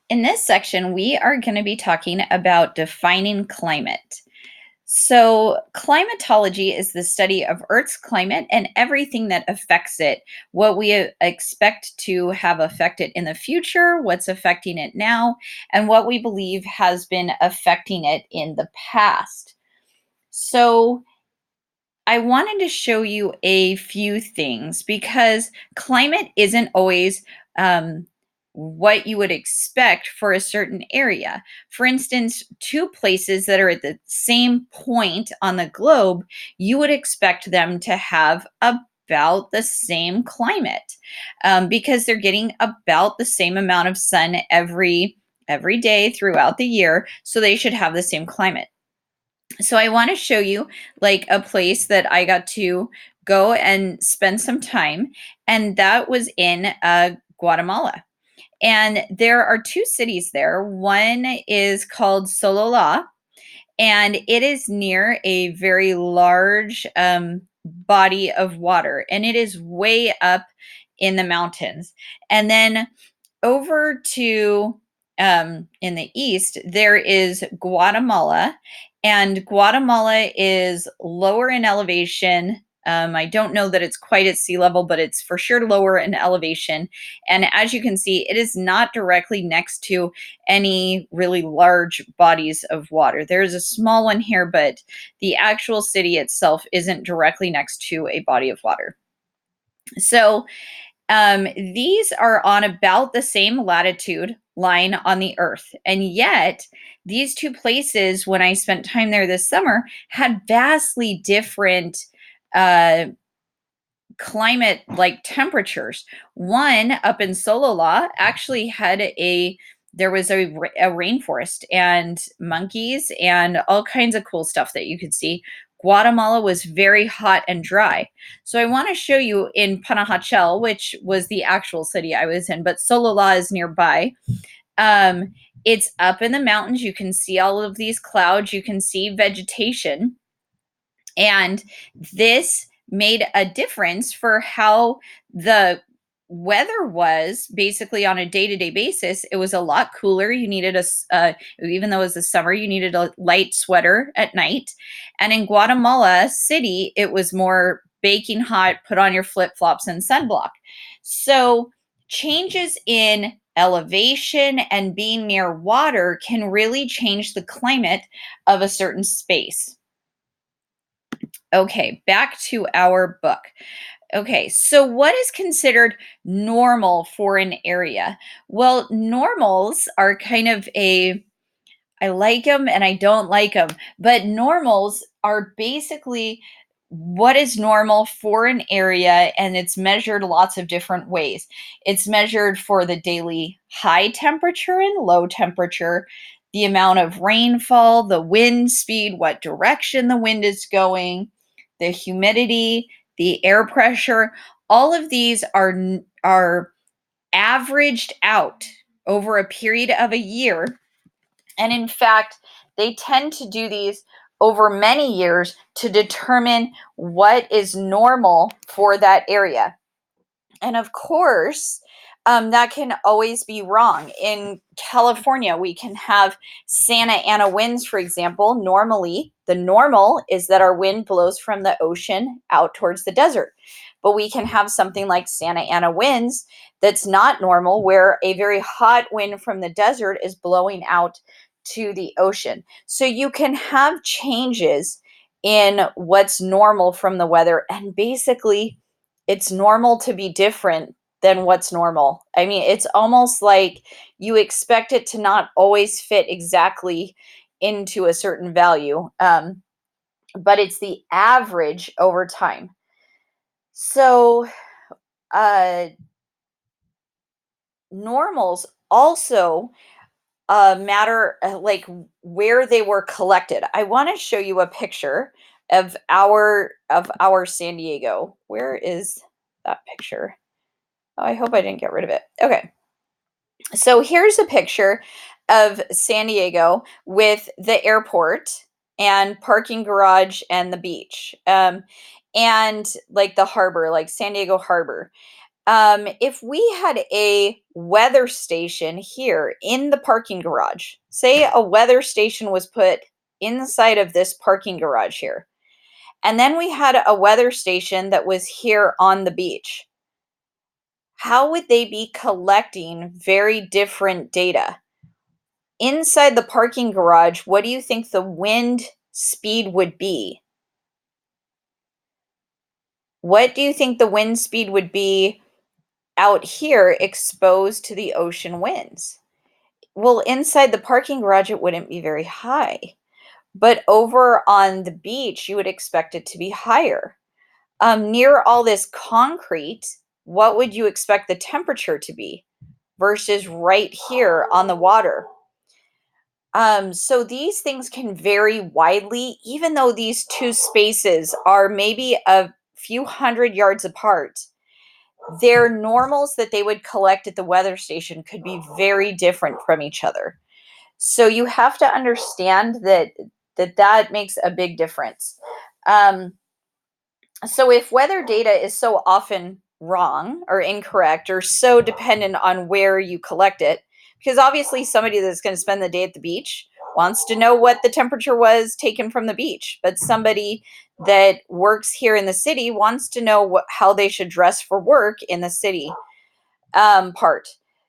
In this section, we are going to be talking about defining climate. So, climatology is the study of Earth's climate and everything that affects it, what we expect to have affected in the future, what's affecting it now, and what we believe has been affecting it in the past. So, I wanted to show you a few things because climate isn't always um, what you would expect for a certain area. For instance, two places that are at the same point on the globe, you would expect them to have about the same climate because they're getting about the same amount of sun every day throughout the year, so they should have the same climate. So I want to show you like a place that I got to go and spend some time, and that was in Guatemala. And there are two cities there. One is called Sololá, and it is near a very large body of water, and it is way up in the mountains. And then over to in the east, there is Guatemala, and Guatemala is lower in elevation. I don't know that it's quite at sea level, but it's for sure lower in elevation. And as you can see, it is not directly next to any really large bodies of water. There's a small one here, but the actual city itself isn't directly next to a body of water. So, these are on about the same latitude line on the Earth. And yet, these two places, when I spent time there this summer, had vastly different uh, climate like temperatures. One up in Sololá actually had there was a rainforest and monkeys and all kinds of cool stuff that you could see. Guatemala was very hot and dry. So I want to show you in Panajachel, which was the actual city I was in, but Sololá is nearby. Um, it's up in the mountains. You can see all of these clouds. You can see vegetation, and this made a difference for how the weather was basically on a day-to-day basis. It was a lot cooler. You needed even though it was the summer, you needed a light sweater at night. And in Guatemala City, it was more baking hot, put on your flip-flops and sunblock. So changes in elevation and being near water can really change the climate of a certain space. Okay, back to our book. Okay, so what is considered normal for an area? Well, normals are kind of I like them and I don't like them, but normals are basically what is normal for an area, and it's measured lots of different ways. It's measured for the daily high temperature and low temperature, the amount of rainfall, the wind speed, what direction the wind is going, the humidity, the air pressure. All of these are averaged out over a period of a year, and in fact, they tend to do these over many years to determine what is normal for that area. And of course, that can always be wrong. In California, we can have Santa Ana winds, for example. Normally, the normal is that our wind blows from the ocean out towards the desert. But we can have something like Santa Ana winds that's not normal, where a very hot wind from the desert is blowing out to the ocean. So you can have changes in what's normal from the weather, and basically it's normal to be different than what's normal. I mean, it's almost like you expect it to not always fit exactly into a certain value, but it's the average over time. So, uh, normals also matter like where they were collected. I want to show you a picture of our San Diego. Where is that picture? Oh, I hope I didn't get rid of it. Okay. So here's a picture of San Diego with the airport and parking garage and the beach. And like the harbor, like San Diego Harbor. If we had a weather station here in the parking garage, say a weather station was put inside of this parking garage here, and then we had a weather station that was here on the beach, how would they be collecting very different data? Inside the parking garage, what do you think the wind speed would be? What do you think the wind speed would be out here exposed to the ocean winds? Well, inside the parking garage, it wouldn't be very high. But over on the beach, you would expect it to be higher. Near all this concrete, what would you expect the temperature to be versus right here on the water? So these things can vary widely, even though these two spaces are maybe a few hundred yards apart. Their normals that they would collect at the weather station could be very different from each other. So you have to understand that makes a big difference. Um, so if weather data is so often wrong or incorrect or so dependent on where you collect it, because obviously somebody that's going to spend the day at the beach wants to know what the temperature was taken from the beach, but somebody that works here in the city wants to know how they should dress for work in the city part.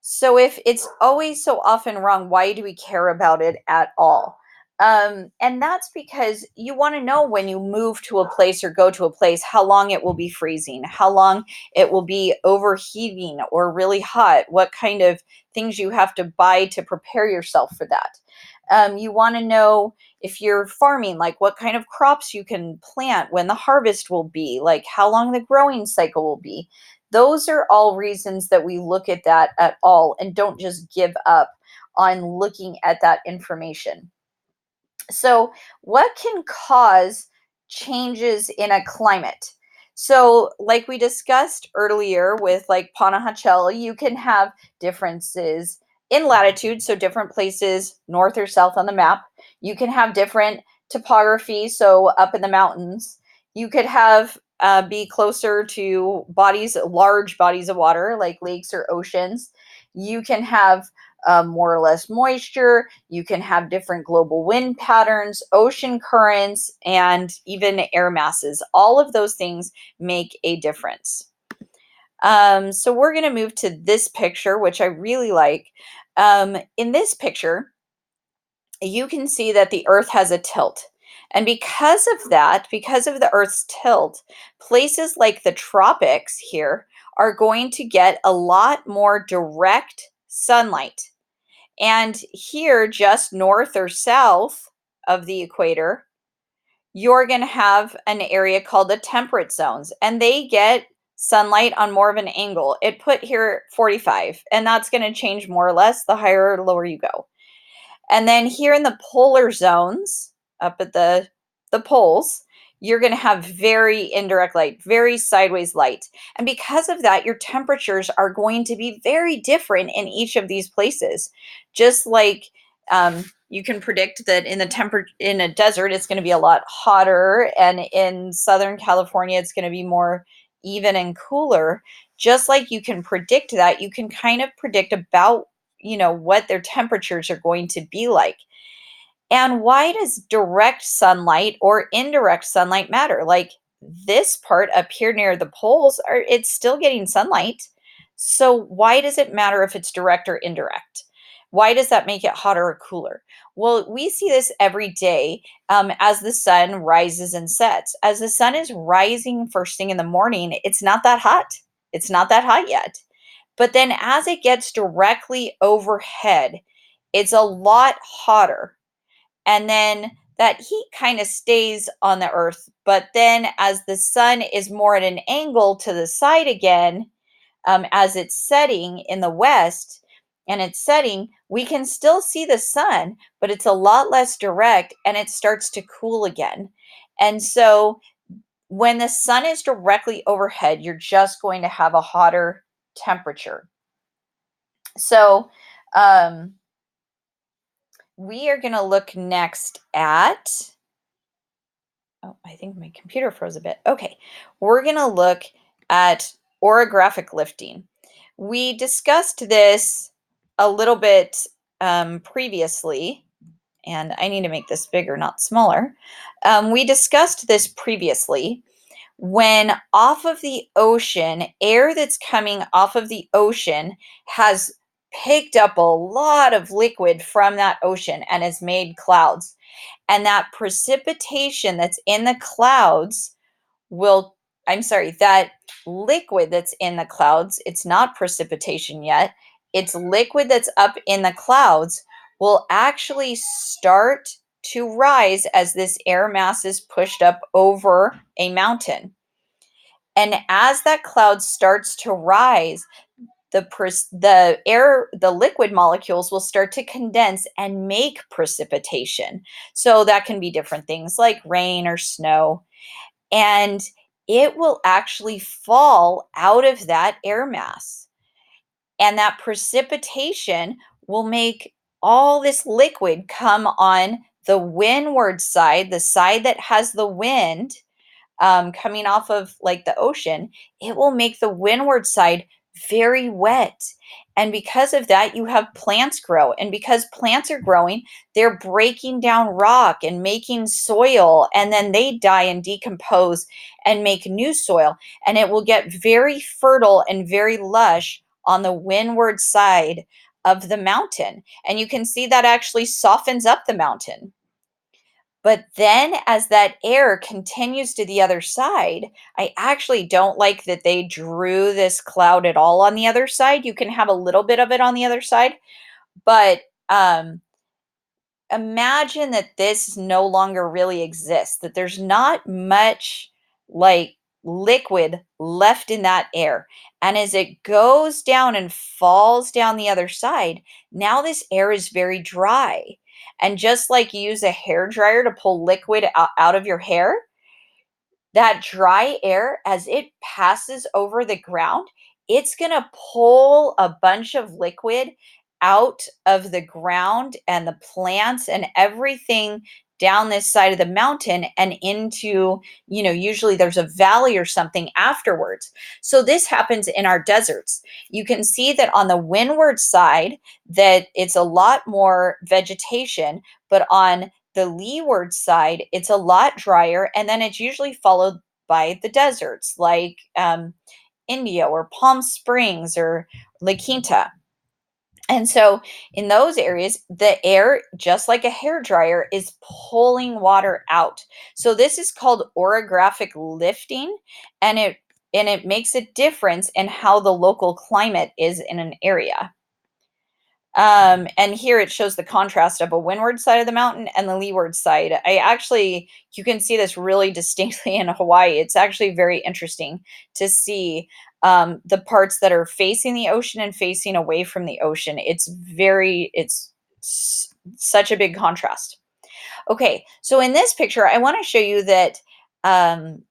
So if it's always so often wrong, why do we care about it at all? And that's because you want to know when you move to a place or go to a place how long it will be freezing, how long it will be overheating or really hot, what kind of things you have to buy to prepare yourself for that. You want to know if you're farming, like what kind of crops you can plant, when the harvest will be, like how long the growing cycle will be. Those are all reasons that we look at that at all and don't just give up on looking at that information. So, what can cause changes in a climate? So, like we discussed earlier with like Panahachel, you can have differences in latitude, so different places north or south on the map. You can have different topography, so up in the mountains. You could have be closer to large bodies of water like lakes or oceans. You can have more or less moisture. You can have different global wind patterns, ocean currents, and even air masses. All of those things make a difference. So we're going to move to this picture, which I really like. In this picture, you can see that the Earth has a tilt. And because of that, because of the Earth's tilt, places like the tropics here are going to get a lot more direct sunlight. And here, just north or south of the equator, you're going to have an area called the temperate zones, and they get sunlight on more of an angle. It put here 45, and that's going to change more or less the higher or lower you go. And then here in the polar zones, up at the poles, you're going to have very indirect light, very sideways light. And because of that, your temperatures are going to be very different in each of these places. Just like you can predict that in a desert, it's going to be a lot hotter, and in Southern California, it's going to be more even and cooler. Just like you can predict that, you can kind of predict about what their temperatures are going to be like. And why does direct sunlight or indirect sunlight matter? Like this part up here near the poles, it's still getting sunlight. So why does it matter if it's direct or indirect? Why does that make it hotter or cooler? Well, we see this every day as the sun rises and sets. As the sun is rising first thing in the morning, it's not that hot. It's not that hot yet. But then as it gets directly overhead, it's a lot hotter. And then that heat kind of stays on the earth. But then as the sun is more at an angle to the side again, as it's setting in the west and it's setting, we can still see the sun, but it's a lot less direct and it starts to cool again. And so when the sun is directly overhead, you're just going to have a hotter temperature. So, um, we are going to look next at, oh, I think my computer froze a bit. Okay. We're going to look at Orographic lifting. We discussed this a little bit previously, and I need to make this bigger, not smaller. We discussed this previously when off of the ocean, air that's coming off of the ocean has picked up a lot of liquid from that ocean and has made clouds. And that precipitation that's in the clouds will, I'm sorry, that liquid that's in the clouds, it's not precipitation yet, it's liquid that's up in the clouds, will actually start to rise as this air mass is pushed up over a mountain. And as that cloud starts to rise, the liquid molecules will start to condense and make precipitation. So that can be different things like rain or snow, and it will actually fall out of that air mass. And that precipitation will make all this liquid come on the windward side, the side that has the wind coming off of like the ocean. It will make the windward side very wet. And because of that, you have plants grow. And because plants are growing, they're breaking down rock and making soil. And then they die and decompose and make new soil. And it will get very fertile and very lush on the windward side of the mountain. And you can see that actually softens up the mountain. But then as that air continues to the other side, I actually don't like that they drew this cloud at all on the other side. You can have a little bit of it on the other side, but imagine that this no longer really exists, that there's not much like liquid left in that air. And as it goes down and falls down the other side, now this air is very dry. And just like you use a hair dryer to pull liquid out of your hair, that dry air, as it passes over the ground, it's going to pull a bunch of liquid out of the ground and the plants and everything down this side of the mountain and into, usually there's a valley or something afterwards. So this happens in our deserts. You can see that on the windward side that it's a lot more vegetation, but on the leeward side, it's a lot drier, and then it's usually followed by the deserts like India or Palm Springs or La Quinta. And so in those areas, the air, just like a hair dryer, is pulling water out. So this is called orographic lifting, and it makes a difference in how the local climate is in an area. And here it shows the contrast of a windward side of the mountain and the leeward side. You can see this really distinctly in Hawaii. It's actually very interesting to see the parts that are facing the ocean and facing away from the ocean. Such a big contrast. Okay, so in this picture, I want to show you that um,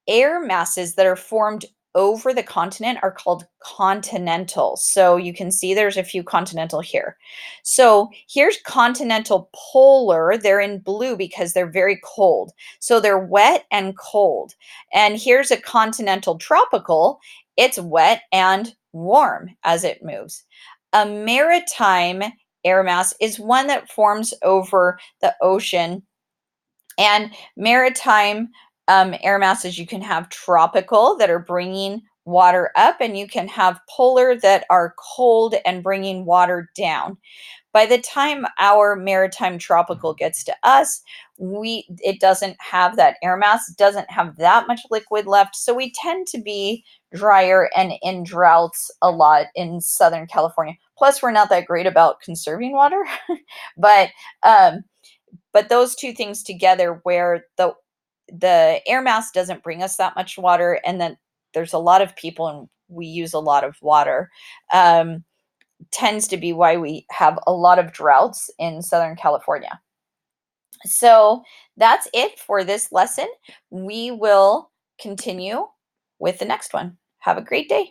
air masses that are formed over the continent are called continental. So you can see there's a few continental here. So here's continental polar. They're in blue because they're very cold. So they're wet and cold. And here's a continental tropical. It's wet and warm as it moves. A maritime air mass is one that forms over the ocean, and maritime air masses, you can have tropical that are bringing water up, and you can have polar that are cold and bringing water down. By the time our maritime tropical gets to us, it doesn't have that air mass, doesn't have that much liquid left, so we tend to be drier and in droughts a lot in Southern California. Plus, we're not that great about conserving water, but um, those two things together, where the air mass doesn't bring us that much water, and then there's a lot of people and we use a lot of water, um, tends to be why we have a lot of droughts in Southern California. So that's it for this lesson. We will continue with the next one. Have a great day.